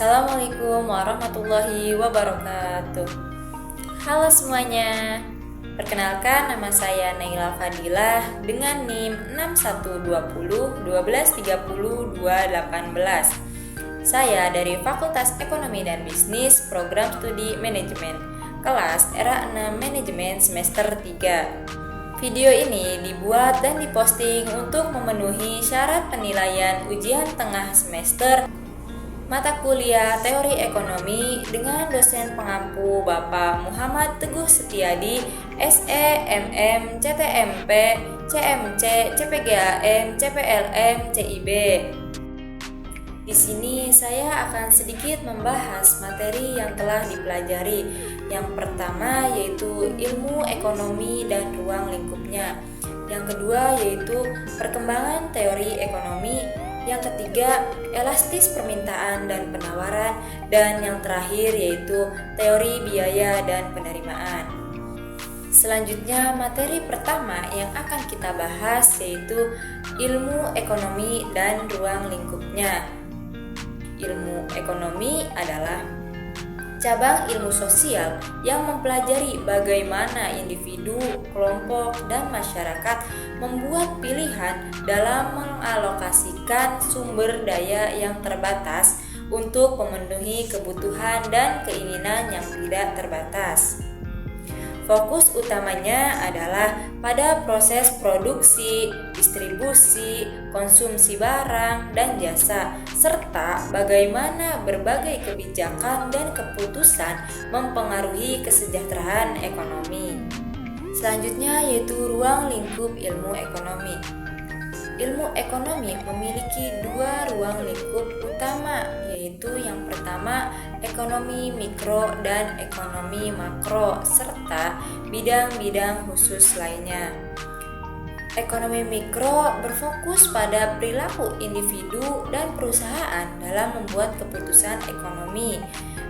Assalamualaikum warahmatullahi wabarakatuh. Halo semuanya. Perkenalkan, nama saya Naila Fadilah dengan NIM 6120 1230 218. Saya dari Fakultas Ekonomi dan Bisnis, Program Studi Manajemen, kelas era 6 Manajemen semester 3. Video ini dibuat dan diposting untuk memenuhi syarat penilaian ujian tengah semester mata kuliah Teori Ekonomi dengan dosen pengampu Bapak Muhammad Teguh Setiadi, SE, MM, CTMP, CMC, CPGAM, CPLM, CIB. Di sini saya akan sedikit membahas materi yang telah dipelajari. Yang pertama yaitu ilmu ekonomi dan ruang lingkupnya. Yang kedua yaitu perkembangan teori ekonomi. Yang ketiga, elastis permintaan dan penawaran, dan yang terakhir yaitu teori biaya dan penerimaan. Selanjutnya, materi pertama yang akan kita bahas yaitu ilmu ekonomi dan ruang lingkupnya. Ilmu ekonomi adalah cabang ilmu sosial yang mempelajari bagaimana individu, kelompok, dan masyarakat membuat pilihan dalam mengalokasikan sumber daya yang terbatas untuk memenuhi kebutuhan dan keinginan yang tidak terbatas. Fokus utamanya adalah pada proses produksi, distribusi, konsumsi barang dan jasa, serta bagaimana berbagai kebijakan dan keputusan mempengaruhi kesejahteraan ekonomi. Selanjutnya yaitu ruang lingkup ilmu ekonomi. Ilmu ekonomi memiliki dua ruang lingkup utama, yaitu yang pertama ekonomi mikro dan ekonomi makro, serta bidang-bidang khusus lainnya. Ekonomi mikro berfokus pada perilaku individu dan perusahaan dalam membuat keputusan ekonomi.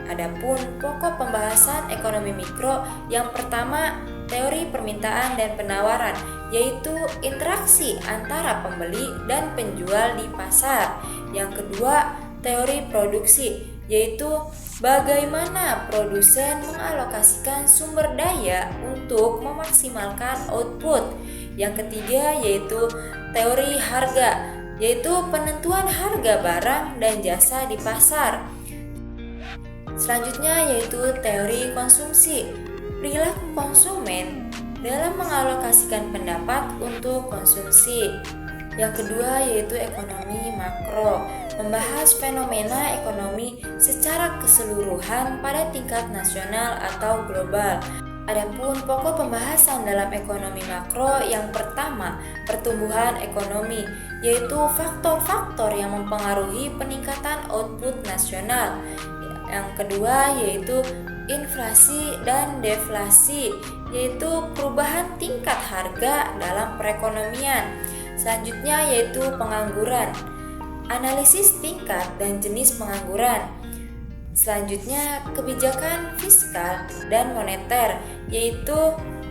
Adapun pokok pembahasan ekonomi mikro yang pertama teori permintaan dan penawaran, yaitu interaksi antara pembeli dan penjual di pasar. Yang kedua, teori produksi, yaitu bagaimana produsen mengalokasikan sumber daya untuk memaksimalkan output. Yang ketiga yaitu teori harga, yaitu penentuan harga barang dan jasa di pasar. Selanjutnya yaitu teori konsumsi, perilaku konsumen dalam mengalokasikan pendapat untuk konsumsi. Yang kedua yaitu ekonomi makro, membahas fenomena ekonomi secara keseluruhan pada tingkat nasional atau global. Adapun pokok pembahasan dalam ekonomi makro yang pertama, pertumbuhan ekonomi, yaitu faktor-faktor yang mempengaruhi peningkatan output nasional. Yang kedua yaitu inflasi dan deflasi, yaitu perubahan tingkat harga dalam perekonomian. Selanjutnya yaitu pengangguran, analisis tingkat dan jenis pengangguran. Selanjutnya kebijakan fiskal dan moneter, yaitu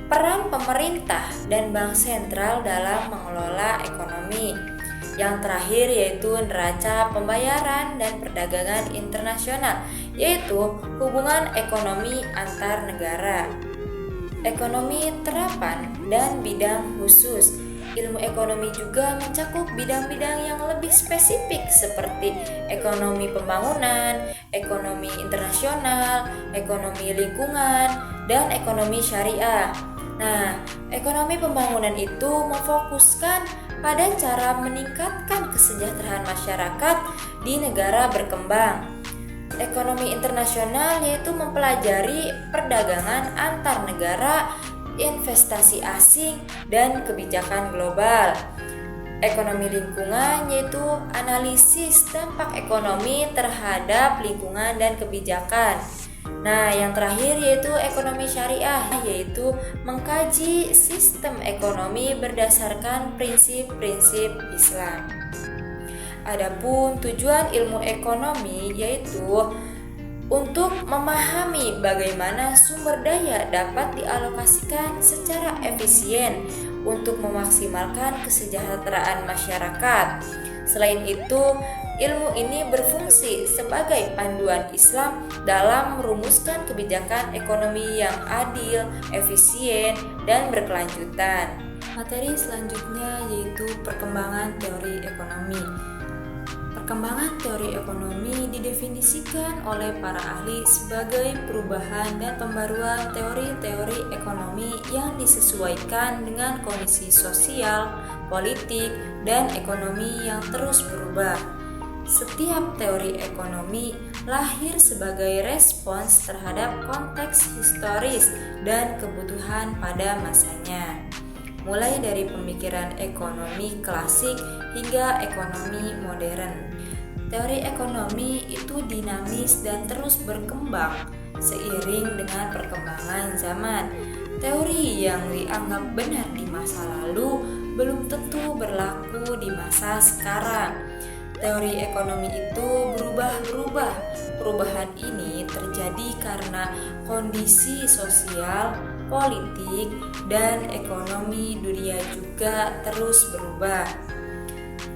peran pemerintah dan bank sentral dalam mengelola ekonomi. Yang terakhir yaitu neraca pembayaran dan perdagangan internasional, yaitu hubungan ekonomi antar negara. Ekonomi terapan dan bidang khusus. Ilmu ekonomi juga mencakup bidang-bidang yang lebih spesifik seperti ekonomi pembangunan, ekonomi internasional, ekonomi lingkungan, dan ekonomi syariah. Nah, ekonomi pembangunan itu memfokuskan pada cara meningkatkan kesejahteraan masyarakat di negara berkembang. Ekonomi internasional yaitu mempelajari perdagangan antar negara, investasi asing, dan kebijakan global. Ekonomi lingkungan yaitu analisis dampak ekonomi terhadap lingkungan dan kebijakan. Nah, yang terakhir yaitu ekonomi syariah, yaitu mengkaji sistem ekonomi berdasarkan prinsip-prinsip Islam. Adapun tujuan ilmu ekonomi yaitu untuk memahami bagaimana sumber daya dapat dialokasikan secara efisien untuk memaksimalkan kesejahteraan masyarakat. Selain itu, Ilmu ini berfungsi sebagai panduan Islam dalam merumuskan kebijakan ekonomi yang adil, efisien, dan berkelanjutan. Materi selanjutnya yaitu perkembangan teori ekonomi. Perkembangan teori ekonomi didefinisikan oleh para ahli sebagai perubahan dan pembaruan teori-teori ekonomi yang disesuaikan dengan kondisi sosial, politik, dan ekonomi yang terus berubah. Setiap teori ekonomi lahir sebagai respons terhadap konteks historis dan kebutuhan pada masanya, mulai dari pemikiran ekonomi klasik hingga ekonomi modern. Teori ekonomi itu dinamis dan terus berkembang seiring dengan perkembangan zaman. Teori yang dianggap benar di masa lalu belum tentu berlaku di masa sekarang. Teori ekonomi itu berubah-ubah. Perubahan ini terjadi karena kondisi sosial, politik, dan ekonomi dunia juga terus berubah.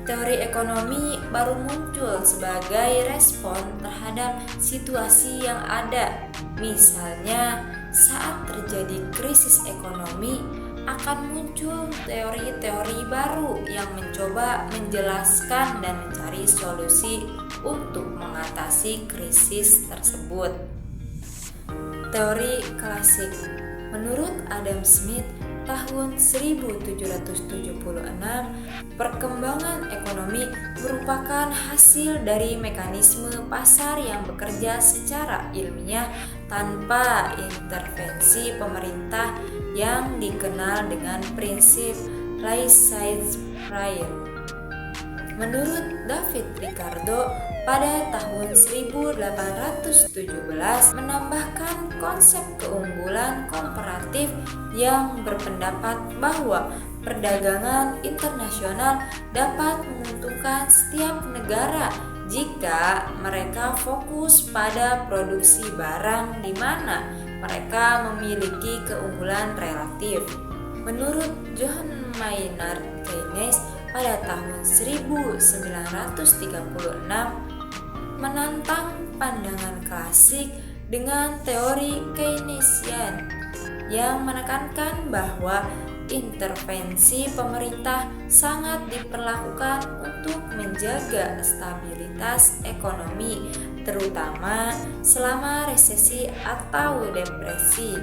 Teori ekonomi baru muncul sebagai respon terhadap situasi yang ada. Misalnya, saat terjadi krisis ekonomi, akan muncul teori-teori baru yang mencoba menjelaskan dan mencari solusi untuk mengatasi krisis tersebut. Teori klasik. Menurut Adam Smith, tahun 1776, perkembangan ekonomi merupakan hasil dari mekanisme pasar yang bekerja secara ilmiah tanpa intervensi pemerintah yang dikenal dengan prinsip laissez-faire. Menurut David Ricardo, pada tahun 1817 menambahkan konsep keunggulan komparatif yang berpendapat bahwa perdagangan internasional dapat menguntungkan setiap negara jika mereka fokus pada produksi barang di mana mereka memiliki keunggulan relatif. Menurut John Maynard Keynes, pada tahun 1936 menantang pandangan klasik dengan teori Keynesian yang menekankan bahwa intervensi pemerintah sangat diperlakukan untuk menjaga stabilitas ekonomi, terutama selama resesi atau depresi.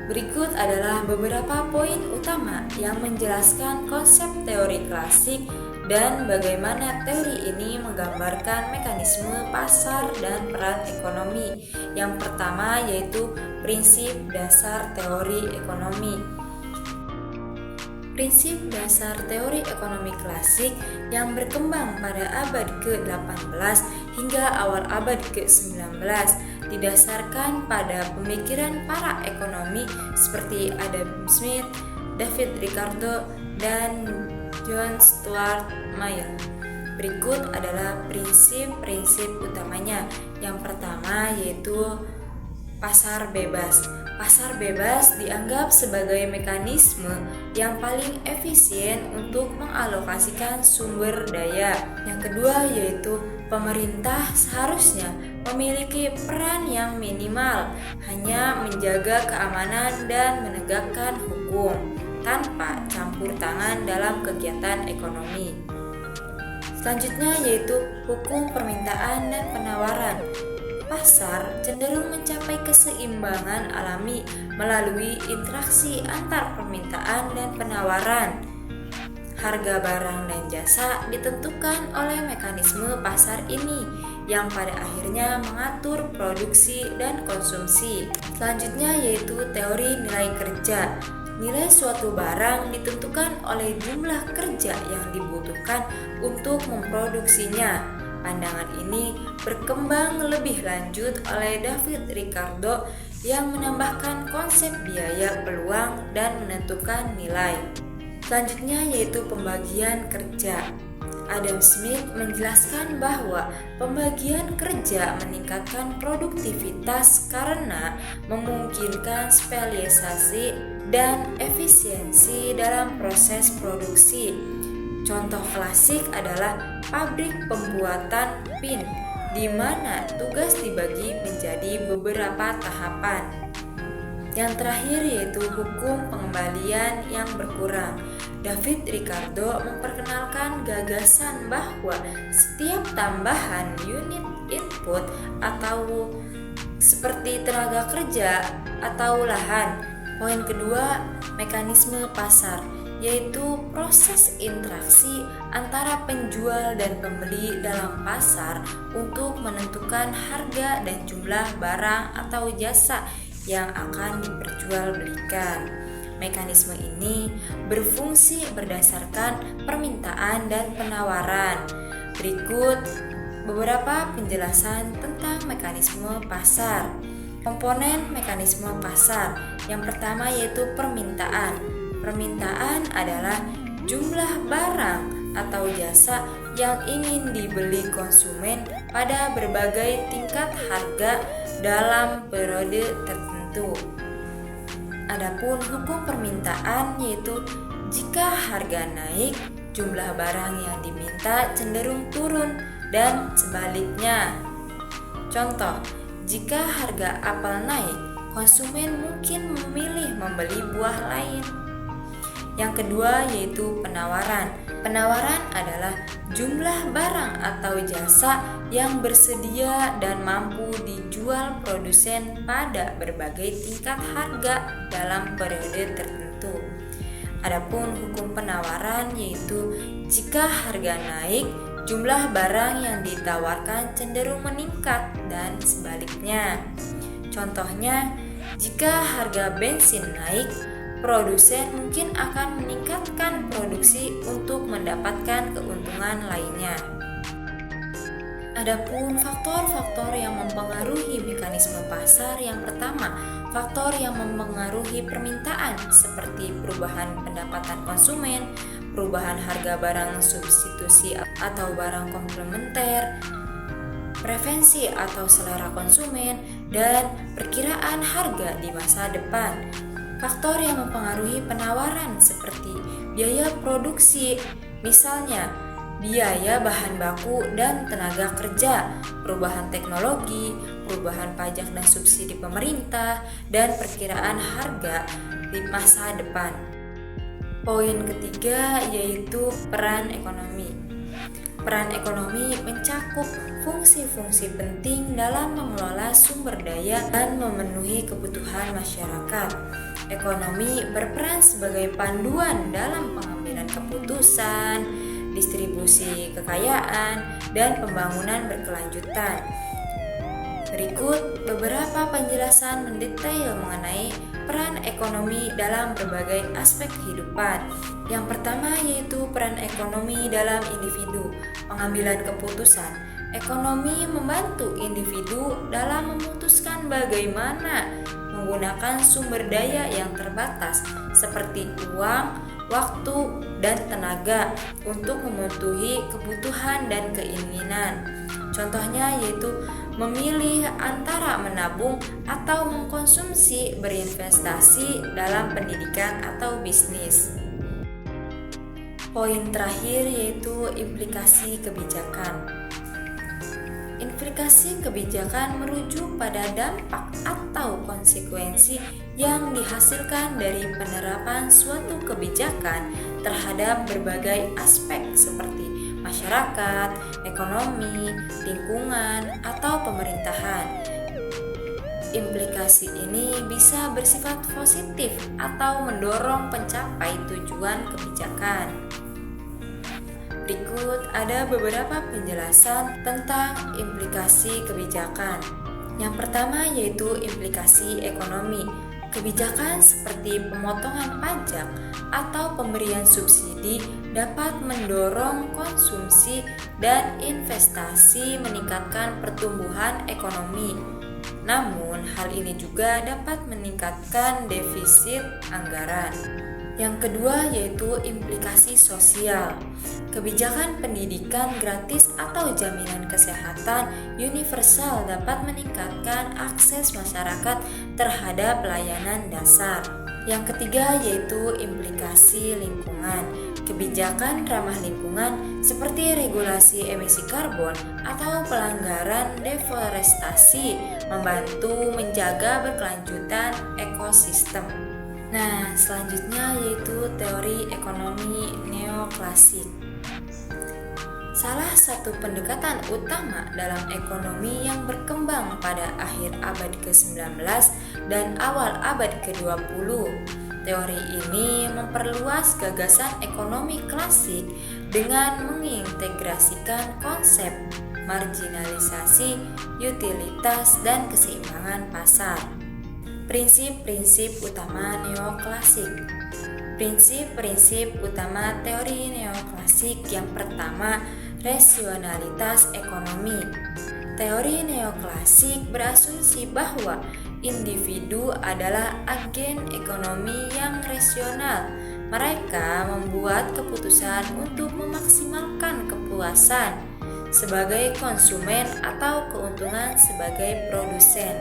Berikut adalah beberapa poin utama yang menjelaskan konsep teori klasik dan bagaimana teori ini menggambarkan mekanisme pasar dan peran ekonomi. Yang pertama yaitu prinsip dasar teori ekonomi. Prinsip dasar teori ekonomi klasik yang berkembang pada abad ke-18 hingga awal abad ke-19 didasarkan pada pemikiran para ekonomi seperti Adam Smith, David Ricardo, dan John Stuart Mill. Berikut adalah prinsip-prinsip utamanya. Yang pertama yaitu pasar bebas. Pasar bebas dianggap sebagai mekanisme yang paling efisien untuk mengalokasikan sumber daya. Yang kedua yaitu pemerintah seharusnya memiliki peran yang minimal, hanya menjaga keamanan dan menegakkan hukum tanpa campur tangan dalam kegiatan ekonomi. Selanjutnya yaitu hukum permintaan dan penawaran. Pasar cenderung mencapai keseimbangan alami melalui interaksi antar permintaan dan penawaran. Harga barang dan jasa ditentukan oleh mekanisme pasar ini yang pada akhirnya mengatur produksi dan konsumsi. Selanjutnya yaitu teori nilai kerja. Nilai suatu barang ditentukan oleh jumlah kerja yang dibutuhkan untuk memproduksinya. Pandangan ini berkembang lebih lanjut oleh David Ricardo yang menambahkan konsep biaya peluang dan menentukan nilai. Selanjutnya yaitu pembagian kerja. Adam Smith menjelaskan bahwa pembagian kerja meningkatkan produktivitas karena memungkinkan spesialisasi dan efisiensi dalam proses produksi. Contoh klasik adalah pabrik pembuatan pin, di mana tugas dibagi menjadi beberapa tahapan. Yang terakhir yaitu hukum pengembalian yang berkurang. David Ricardo memperkenalkan gagasan bahwa setiap tambahan unit input atau seperti tenaga kerja atau lahan. Poin kedua, mekanisme pasar, yaitu proses interaksi antara penjual dan pembeli dalam pasar untuk menentukan harga dan jumlah barang atau jasa yang akan diperjualbelikan. Mekanisme ini berfungsi berdasarkan permintaan dan penawaran. Berikut beberapa penjelasan tentang mekanisme pasar. Komponen mekanisme pasar. Yang pertama yaitu permintaan. Permintaan adalah jumlah barang atau jasa yang ingin dibeli konsumen pada berbagai tingkat harga dalam periode tertentu. Adapun hukum permintaan yaitu jika harga naik, jumlah barang yang diminta cenderung turun dan sebaliknya. Contoh, jika harga apel naik, konsumen mungkin memilih membeli buah lain. Yang kedua yaitu penawaran. Penawaran adalah jumlah barang atau jasa yang bersedia dan mampu dijual produsen pada berbagai tingkat harga dalam periode tertentu. Adapun hukum penawaran yaitu jika harga naik, jumlah barang yang ditawarkan cenderung meningkat dan sebaliknya. Contohnya, jika harga bensin naik, produsen mungkin akan meningkatkan produksi untuk mendapatkan keuntungan lainnya. Adapun faktor-faktor yang mempengaruhi mekanisme pasar, yang pertama, faktor yang mempengaruhi permintaan seperti perubahan pendapatan konsumen, perubahan harga barang substitusi atau barang komplementer, preferensi atau selera konsumen, dan perkiraan harga di masa depan. Faktor yang mempengaruhi penawaran seperti biaya produksi, misalnya biaya bahan baku dan tenaga kerja, perubahan teknologi, perubahan pajak dan subsidi pemerintah, dan perkiraan harga di masa depan. Poin ketiga yaitu peran ekonomi. Peran ekonomi mencakup fungsi-fungsi penting dalam mengelola sumber daya dan memenuhi kebutuhan masyarakat. Ekonomi berperan sebagai panduan dalam pengambilan keputusan, distribusi kekayaan, dan pembangunan berkelanjutan. Berikut beberapa penjelasan mendetail mengenai peran ekonomi dalam berbagai aspek kehidupan. Yang pertama yaitu peran ekonomi dalam individu, pengambilan keputusan. Ekonomi membantu individu dalam memutuskan bagaimana menggunakan sumber daya yang terbatas seperti uang, waktu, dan tenaga untuk memenuhi kebutuhan dan keinginan. Contohnya yaitu memilih antara menabung atau mengkonsumsi, berinvestasi dalam pendidikan atau bisnis. Poin terakhir yaitu implikasi kebijakan. Implikasi kebijakan merujuk pada dampak atau konsekuensi yang dihasilkan dari penerapan suatu kebijakan terhadap berbagai aspek seperti masyarakat, ekonomi, lingkungan, atau pemerintahan. Implikasi ini bisa bersifat positif atau mendorong pencapai tujuan kebijakan. Berikut ada beberapa penjelasan tentang implikasi kebijakan. Yang pertama yaitu implikasi ekonomi. Kebijakan seperti pemotongan pajak atau pemberian subsidi dapat mendorong konsumsi dan investasi, meningkatkan pertumbuhan ekonomi. Namun, hal ini juga dapat meningkatkan defisit anggaran. Yang kedua yaitu implikasi sosial. Kebijakan pendidikan gratis atau jaminan kesehatan universal dapat meningkatkan akses masyarakat terhadap layanan dasar. Yang ketiga yaitu implikasi lingkungan. Kebijakan ramah lingkungan seperti regulasi emisi karbon atau pelanggaran deforestasi membantu menjaga berkelanjutan ekosistem. Nah, selanjutnya yaitu teori ekonomi neoklasik. Salah satu pendekatan utama dalam ekonomi yang berkembang pada akhir abad ke-19 dan awal abad ke-20. Teori ini memperluas gagasan ekonomi klasik dengan mengintegrasikan konsep marginalisasi, utilitas, dan keseimbangan pasar. Prinsip-prinsip utama neoklasik. Prinsip-prinsip utama teori neoklasik yang pertama, rasionalitas ekonomi. Teori neoklasik berasumsi bahwa individu adalah agen ekonomi yang rasional. Mereka membuat keputusan untuk memaksimalkan kepuasan sebagai konsumen atau keuntungan sebagai produsen.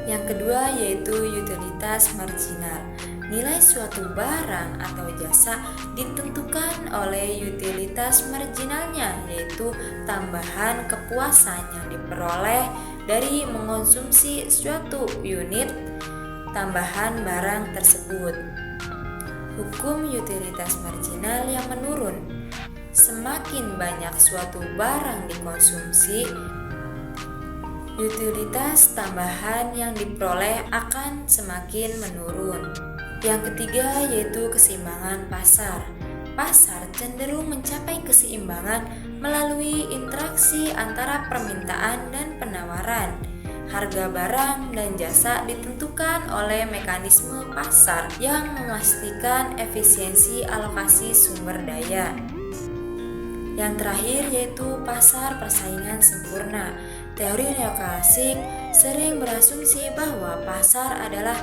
Yang kedua yaitu utilitas marginal. Nilai suatu barang atau jasa ditentukan oleh utilitas marginalnya, yaitu tambahan kepuasan yang diperoleh dari mengonsumsi suatu unit tambahan barang tersebut. Hukum utilitas marginal yang menurun. Semakin banyak suatu barang dikonsumsi, utilitas tambahan yang diperoleh akan semakin menurun. Yang ketiga yaitu keseimbangan pasar. Pasar cenderung mencapai keseimbangan melalui interaksi antara permintaan dan penawaran. Harga barang dan jasa ditentukan oleh mekanisme pasar yang memastikan efisiensi alokasi sumber daya. Yang terakhir yaitu pasar persaingan sempurna. Teori neoklasik sering berasumsi bahwa pasar adalah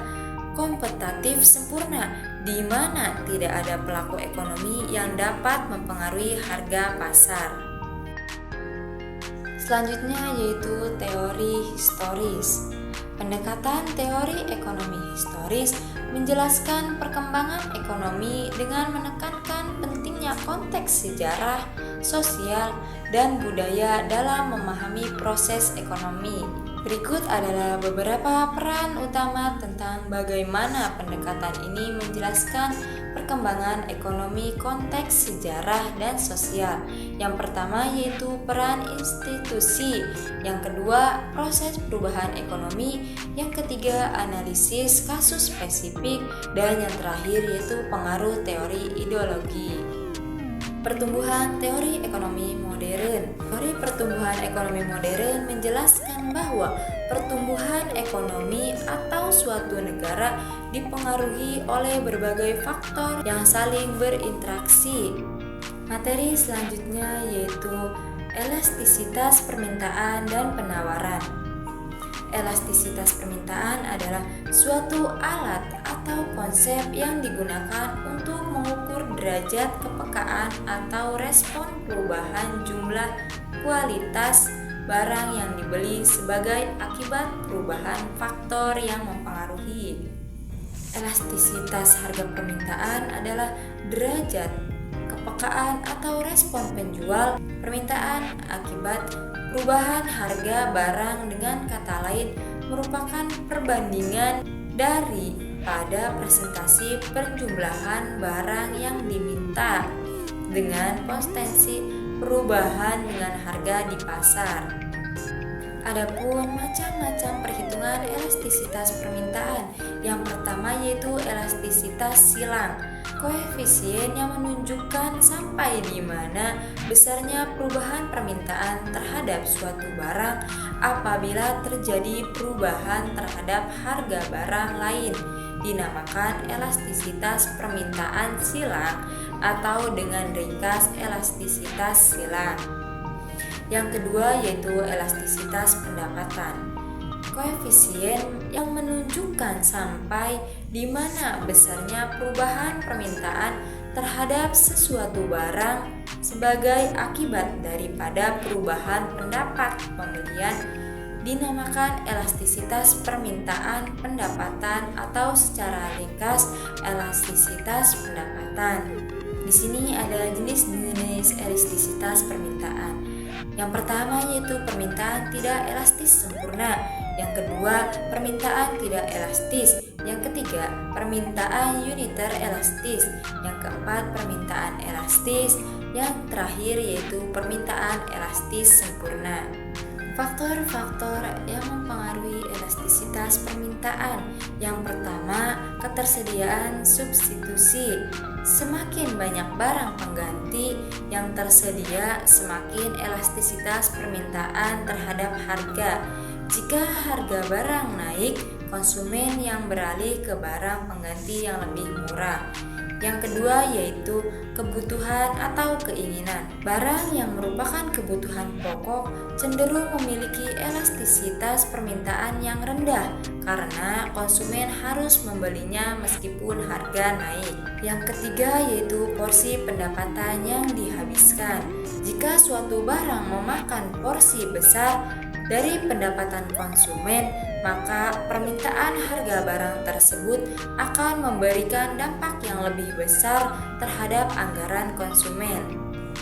kompetitif sempurna, di mana tidak ada pelaku ekonomi yang dapat mempengaruhi harga pasar. Selanjutnya yaitu teori historis. Pendekatan teori ekonomi historis menjelaskan perkembangan ekonomi dengan menekankan pentingnya konteks sejarah, sosial, dan budaya dalam memahami proses ekonomi. Berikut adalah beberapa peran utama tentang bagaimana pendekatan ini menjelaskan perkembangan ekonomi konteks sejarah dan sosial. Yang pertama yaitu peran institusi, yang kedua proses perubahan ekonomi, yang ketiga analisis kasus spesifik, dan yang terakhir yaitu pengaruh teori ideologi. Pertumbuhan teori ekonomi modern. Teori pertumbuhan ekonomi modern menjelaskan bahwa pertumbuhan ekonomi atau suatu negara dipengaruhi oleh berbagai faktor yang saling berinteraksi. Materi selanjutnya yaitu elastisitas permintaan dan penawaran. Elastisitas permintaan adalah suatu alat atau konsep yang digunakan untuk mengukur derajat kepekaan atau respon perubahan jumlah kualitas barang yang dibeli sebagai akibat perubahan faktor yang mempengaruhi. Elastisitas harga permintaan adalah derajat kepekaan atau respon penjual permintaan akibat perubahan harga barang, dengan kata lain merupakan perbandingan dari pada presentasi penjumlahan barang yang diminta dengan potensi perubahan dengan harga di pasar. Adapun macam-macam perhitungan elastisitas permintaan. Yang pertama yaitu elastisitas silang, koefisien yang menunjukkan sampai di mana besarnya perubahan permintaan terhadap suatu barang apabila terjadi perubahan terhadap harga barang lain, dinamakan elastisitas permintaan silang atau dengan ringkas elastisitas silang. Yang kedua yaitu elastisitas pendapatan. koefisien yang menunjukkan sampai di mana besarnya perubahan permintaan terhadap sesuatu barang sebagai akibat daripada perubahan pendapat pembelian dinamakan elastisitas permintaan pendapatan atau secara ringkas elastisitas pendapatan. Di sini ada jenis-jenis elastisitas permintaan. Yang pertama yaitu permintaan tidak elastis sempurna. Yang kedua, permintaan tidak elastis. Yang ketiga, permintaan uniter elastis. Yang keempat, permintaan elastis. Yang terakhir yaitu permintaan elastis sempurna. Faktor-faktor yang mempengaruhi elastisitas permintaan. Yang pertama, ketersediaan substitusi. Semakin banyak barang pengganti yang tersedia, semakin elastisitas permintaan terhadap harga. Jika harga barang naik, konsumen yang beralih ke barang pengganti yang lebih murah. Yang kedua yaitu kebutuhan atau keinginan. Barang yang merupakan kebutuhan pokok cenderung memiliki elastisitas permintaan yang rendah karena konsumen harus membelinya meskipun harga naik. Yang ketiga yaitu porsi pendapatan yang dihabiskan. Jika suatu barang memakan porsi besar dari pendapatan konsumen, maka permintaan harga barang tersebut akan memberikan dampak yang lebih besar terhadap anggaran konsumen.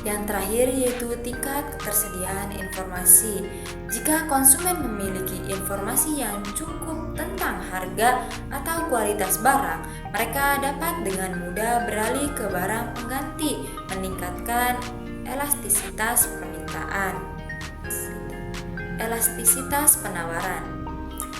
Yang terakhir yaitu tingkat ketersediaan informasi. Jika konsumen memiliki informasi yang cukup tentang harga atau kualitas barang, mereka dapat dengan mudah beralih ke barang pengganti, meningkatkan elastisitas permintaan. Elastisitas penawaran.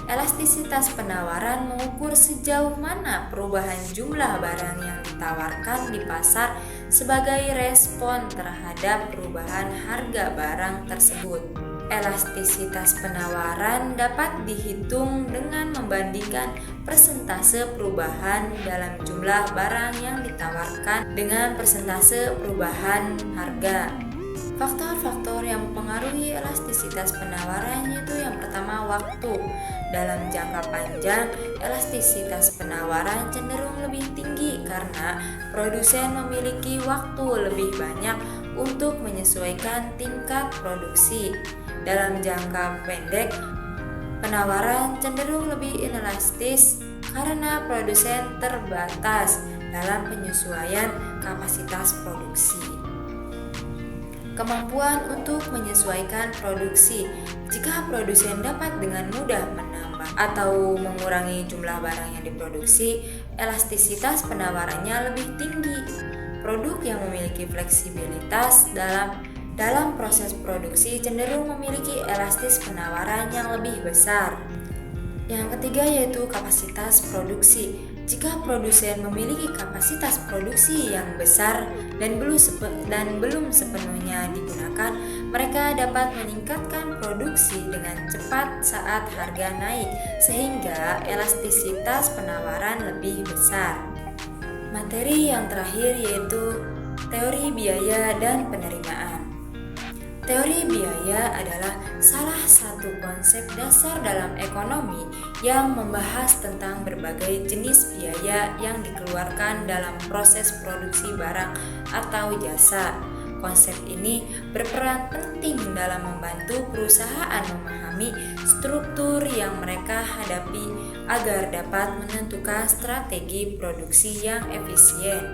Elastisitas penawaran mengukur sejauh mana perubahan jumlah barang yang ditawarkan di pasar sebagai respon terhadap perubahan harga barang tersebut. Elastisitas penawaran dapat dihitung dengan membandingkan persentase perubahan dalam jumlah barang yang ditawarkan dengan persentase perubahan harga. Faktor-faktor yang mempengaruhi elastisitas penawaran yaitu yang pertama waktu. Dalam jangka panjang, elastisitas penawaran cenderung lebih tinggi karena produsen memiliki waktu lebih banyak untuk menyesuaikan tingkat produksi. Dalam jangka pendek, penawaran cenderung lebih inelastis karena produsen terbatas dalam penyesuaian kapasitas produksi. Kemampuan untuk menyesuaikan produksi. Jika produsen dapat dengan mudah menambah atau mengurangi jumlah barang yang diproduksi, elastisitas penawarannya lebih tinggi. Produk yang memiliki fleksibilitas dalam proses produksi cenderung memiliki elastis penawaran yang lebih besar. Yang ketiga yaitu kapasitas produksi. Jika produsen memiliki kapasitas produksi yang besar dan belum sepenuhnya digunakan, mereka dapat meningkatkan produksi dengan cepat saat harga naik, sehingga elastisitas penawaran lebih besar. Materi yang terakhir yaitu teori biaya dan penerimaan. Teori biaya adalah salah satu konsep dasar dalam ekonomi yang membahas tentang berbagai jenis biaya yang dikeluarkan dalam proses produksi barang atau jasa. Konsep ini berperan penting dalam membantu perusahaan memahami struktur yang mereka hadapi agar dapat menentukan strategi produksi yang efisien.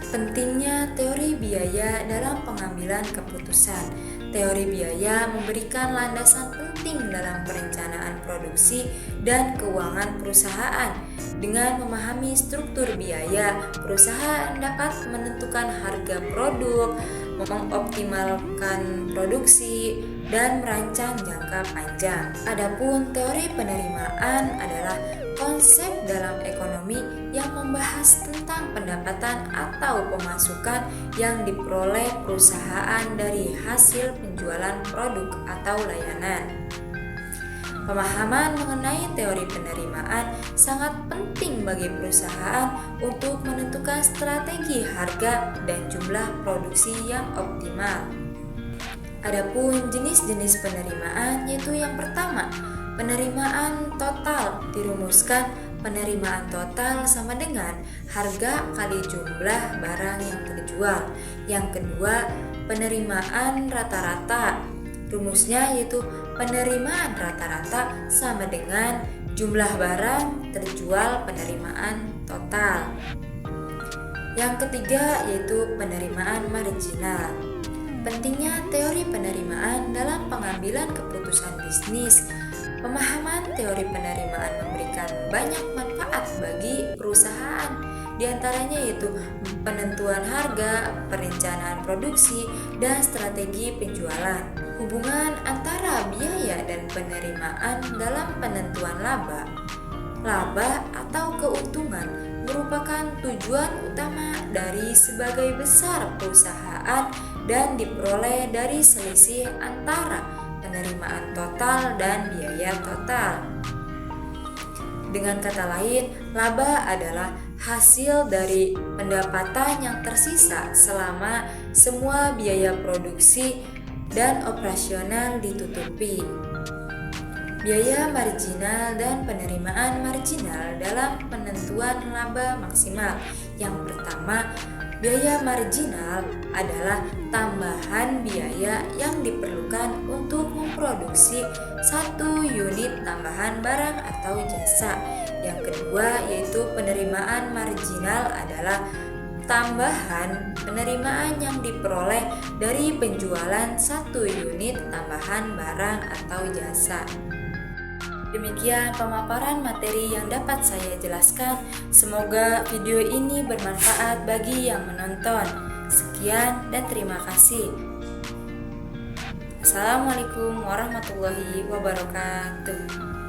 Pentingnya teori biaya dalam pengambilan keputusan. Teori biaya memberikan landasan penting dalam perencanaan produksi dan keuangan perusahaan. Dengan memahami struktur biaya, perusahaan dapat menentukan harga produk, mengoptimalkan produksi, dan merancang jangka panjang. Adapun teori penerimaan adalah konsep dalam ekonomi yang membahas tentang pendapatan atau pemasukan yang diperoleh perusahaan dari hasil penjualan produk atau layanan. Pemahaman mengenai teori penerimaan sangat penting bagi perusahaan untuk menentukan strategi harga dan jumlah produksi yang optimal. Adapun jenis-jenis penerimaan yaitu yang pertama, Penerimaan total dirumuskan penerimaan total sama dengan harga kali jumlah barang yang terjual. Yang kedua, penerimaan rata-rata. Rumusnya yaitu penerimaan rata-rata sama dengan jumlah barang terjual penerimaan total. Yang ketiga yaitu penerimaan marginal. Pentingnya teori penerimaan dalam pengambilan keputusan bisnis. Pemahaman teori penerimaan memberikan banyak manfaat bagi perusahaan, di antaranya yaitu penentuan harga, perencanaan produksi, dan strategi penjualan. Hubungan antara biaya dan penerimaan dalam penentuan laba. Laba atau keuntungan merupakan tujuan utama dari sebagai besar perusahaan dan diperoleh dari selisih antara penerimaan total dan biaya total. Dengan kata lain, laba adalah hasil dari pendapatan yang tersisa selama semua biaya produksi dan operasional ditutupi. Biaya marginal dan penerimaan marginal dalam penentuan laba maksimal. Yang pertama, biaya marginal adalah tambahan biaya yang diperlukan untuk memproduksi satu unit tambahan barang atau jasa. Yang kedua yaitu penerimaan marginal adalah tambahan penerimaan yang diperoleh dari penjualan satu unit tambahan barang atau jasa. Demikian pemaparan materi yang dapat saya jelaskan. Semoga video ini bermanfaat bagi yang menonton. Sekian dan terima kasih. Assalamualaikum warahmatullahi wabarakatuh.